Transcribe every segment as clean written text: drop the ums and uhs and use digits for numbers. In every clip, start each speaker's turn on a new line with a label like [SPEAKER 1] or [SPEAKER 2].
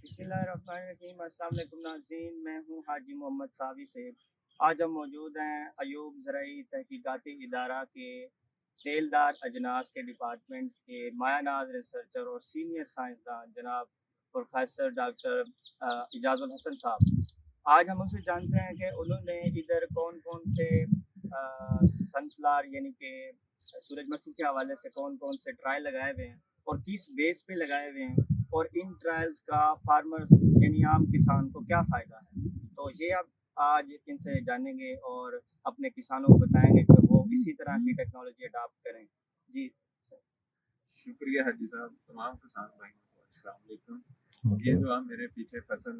[SPEAKER 1] बिस्मिल्लाहिर्रहमानिर्रहीम। अस्सलाम वालेकुम नाज़रीन, मैं हूँ हाजी मोहम्मद सावी से। आज हम मौजूद हैं अयूब ज़रई तहकीकाती इदारा के तेलदार अजनास के डिपार्टमेंट के मायानाज़ रिसर्चर और सीनियर साइंसदान जनाब प्रोफेसर डॉक्टर इजाज़ुल हसन साहब। आज हम उनसे जानते हैं कि उन्होंने इधर कौन कौन से सनफ्लावर यानी कि सूरजमुखी के हवाले से कौन कौन से ट्रायल लगाए हुए हैं और किस बेस पे लगाए हुए हैं, और इन ट्रायल्स का फार्मर्स यानी आम किसान को क्या फ़ायदा है। तो ये अब आज इनसे जानेंगे और अपने किसानों को बताएंगे कि वो इसी तरह की टेक्नोलॉजी अडॉप्ट करें। जी सर।
[SPEAKER 2] शुक्रिया हाजी साहब। तमाम किसान भाइयों को अस्सलाम वालेकुम। ये जो आप मेरे पीछे फसल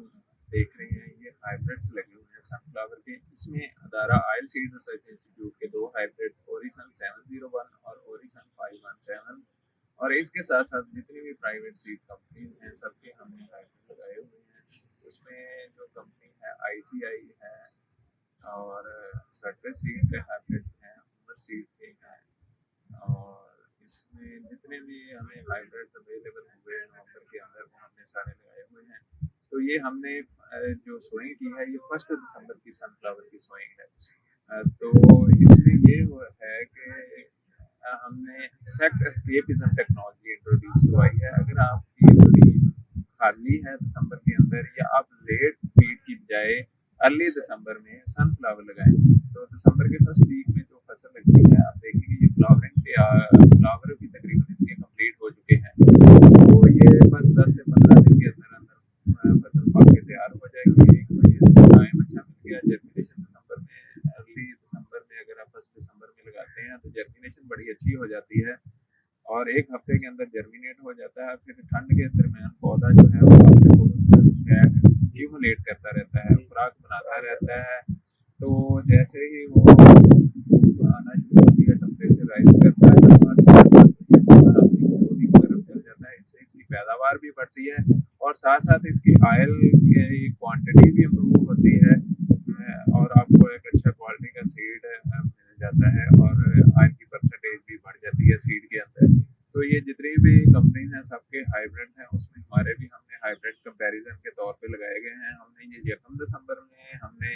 [SPEAKER 2] देख रहे हैं, ये हाइब्रिड्स लगे हुए हैं सनफ्लावर के। इसमें अदारा ऑयल सीड रिसर्च इंस्टीट्यूट के दो हाइब्रिड ओरिसन 701 और ओरिसन 517 और इसके साथ साथ जितनी भी प्राइवेट सीड कंपनीज हैं सबके हमने हाइब्रिड लगाए हुए हैं। उसमें जो कंपनी है ICI है और सर्टिस सीड के हाइब्रिड हैं, उमर सीड के हैं, और इसमें जितने भी हमें हाइब्रिड अवेलेबल हुए हैं नवंबर के अंदर वो हमने सारे लगाए हुए हैं। तो ये हमने जो सोइंग की है ये 1 दिसंबर की सनफ्लावर की सोइंग है। तो इसमें ये है कि हमने सेक्ट एस्केपिज्म टेक्नोलॉजी इंट्रोड्यूस करवाई है। अगर आपकी जमीन खाली है दिसंबर के अंदर, या आप लेट फीड की बजाय अर्ली दिसंबर में सनफ्लावर लगाएं, तो दिसंबर के फर्स्ट वीक में जो फसल लगती है आप देखेंगे ये फ्लावर भी तकरीबन इसके कंप्लीट हो चुके हैं। तो ये बस 10 से 15 दिन के अंदर अंदर फसल पक के तैयार हो जाएगी। तो ये इसका टाइम अच्छा मिल गया। जर्मिनेशन दिसंबर में, अर्ली दिसंबर में अगर आप 1 दिसंबर में लगाते हैं तो जर्मिनेशन बड़ी अच्छी हो जाती है और 1 हफ्ते के अंदर जर्मिनेट हो जाता है। फिर ठंड के दरमियान पौधा जो है वो अपने एक्यूमुलेट करता रहता है, खुराक बनाता रहता है। तो जैसे ही वो आना शुरू होती है, टेम्परेचर राइज करता है, मार्च के अंदर तो ये पौधा अपनी ग्रोथिंग की तरफ चल जाता है। इससे इसकी पैदावार भी बढ़ती है और साथ साथ इसकी ऑयल की क्वांटिटी भी इम्प्रूव होती है और आपको एक अच्छा क्वालिटी का सीड मिल जाता है और ऑयल की परसेंटेज भी बढ़ जाती है सीड के अंदर। तो ये जितनी भी कंपनीज हैं सबके हाइब्रिड हैं, उसमें हमारे भी हमने हाइब्रिड कंपैरिजन के तौर पे लगाए गए हैं। हमने ये 1 दिसंबर में हमने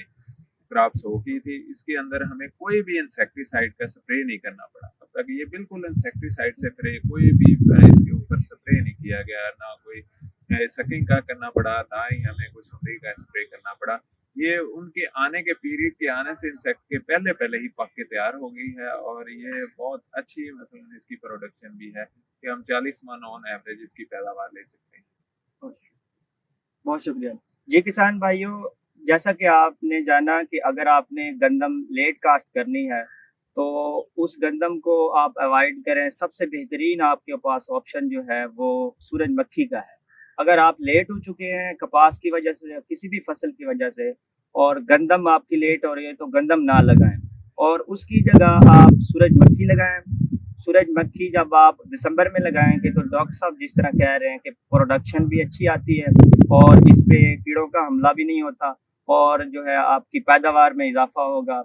[SPEAKER 2] क्रॉप सो की थी। इसके अंदर हमें कोई भी इंसेक्टिसाइड का स्प्रे नहीं करना पड़ा। अब तक ये बिल्कुल इंसेक्टिसाइड से फ्री, कोई भी इसके ऊपर स्प्रे नहीं किया गया, ना कोई सकिंग का करना पड़ा, ना ही हमें कोई सुंडी का स्प्रे करना पड़ा। ये उनके आने के पीरियड के आने से इंसेक्ट के पहले पहले ही पक के तैयार हो गई है और ये बहुत अच्छी मतलब इसकी प्रोडक्शन भी है कि हम 40 मन ऑन एवरेज इसकी पैदावार ले सकते हैं।
[SPEAKER 1] बहुत शुक्रिया जी। किसान भाइयों, जैसा कि आपने जाना कि अगर आपने गंदम लेट काश्त करनी है तो उस गंदम को आप अवॉइड करें। सबसे बेहतरीन आपके पास ऑप्शन जो है वो सूरजमुखी का है। अगर आप लेट हो चुके हैं कपास की वजह से या किसी भी फसल की वजह से और गंदम आपकी लेट हो रही है तो गंदम ना लगाएं और उसकी जगह आप सूरजमुखी लगाएं। सूरजमुखी जब आप दिसंबर में लगाएंगे तो डॉक्टर साहब जिस तरह कह रहे हैं कि प्रोडक्शन भी अच्छी आती है और इस पे कीड़ों का हमला भी नहीं होता और जो है आपकी पैदावार में इजाफा होगा।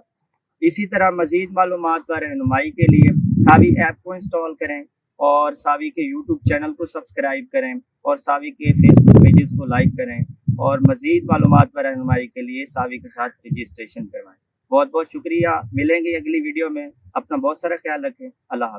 [SPEAKER 1] इसी तरह मज़ीद मालूमात व रहनुमाई के लिए सावी ऐप को इंस्टॉल करें और सावी के यूट्यूब चैनल को सब्सक्राइब करें और सावी के फेसबुक पेजेस को लाइक करें और मज़ीद मालूमात व रहनुमाई के लिए सावी के साथ रजिस्ट्रेशन करवाएं। बहुत बहुत शुक्रिया। मिलेंगे अगली वीडियो में। अपना बहुत सारा ख्याल रखें। अल्लाह हाफ़िज़।